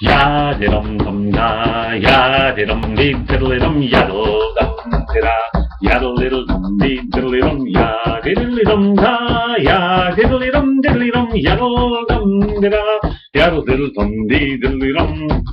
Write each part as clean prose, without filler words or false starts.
Ya-de-dum-dum-da, ya-de-dum-dee-diddly-dum, yaddle-dum-de-da, yaddle-diddle-dum-dee-diddly-dum, ya-diddly-dum-da, ya-diddly-dum-diddly-dum, yaddle-dum-de-da, yaddle-diddle-dum-dee-diddly-dum.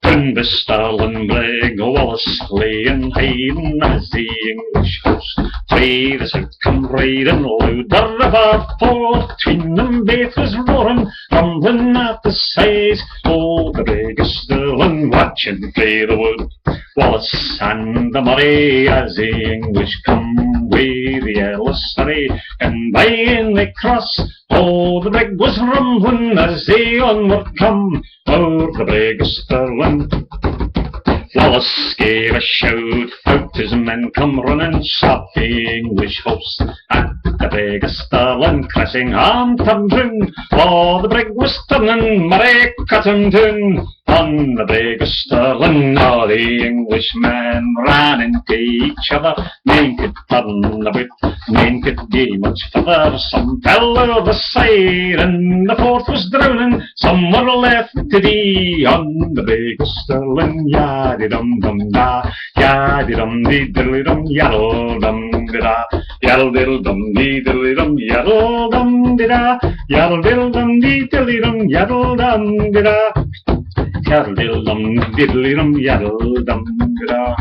In the Stirling Brig, Wallace lay and hiding as the English host fray the south come riding, louder above, for between them both was roaring, rumbling at the sides. Oh, the brig of Stirling watching fray the wood, Wallace and the Murray, as the English come with the yellow surrey, and by in they cross. Oh, the brig was rumbling as they onward come, o'er the brig of Stirling. Wallace gave a shout, out his men come running, shot the English host at the brig of Stirling, crashing on tumbling. Oh, the brig was turning, Murray cut him down on the brig of Stirling. All the Englishmen ran into each other, none could turn about, none could go much further. Some fell over the side, and the fourth was drowning. Some were left to die on the brig of Stirling. Ya-de-dum-dum-da, ya-de-dum-dee-diddly-dum, yaddle-dum-de-da, yaddle-diddle-dum-dee-diddly-dum, yaddle-dum-de-da, yaddle-diddle-dum-dee-diddly-dum, yaddle-dum-de-da, yaddle-diddle-dum-diddly-dum, yaddle-dum-de-da.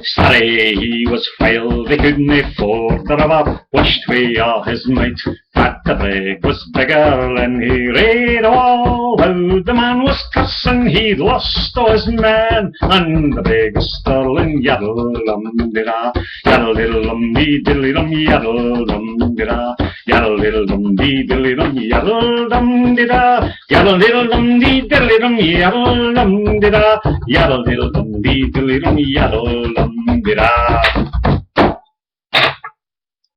Sorry he was foul, they couldn't ford the river, washed away all his might, but the brig was bigger than he read all. How the man was cussing, he'd lost all his men, and the brig of Stirling, yaddle-dum-de-da, yaddle-diddle-dum-dee-diddly-dum, yaddle-dum-de-da, yaddle-diddle-dum-dee-diddly-dum, yaddle-dum-de-da, yaddle-diddle-dum-dee-diddly-dum, yaddle-dum-de-da, yaddle-diddle-dum-dee-diddly-dum, yaddle-dum-de-da.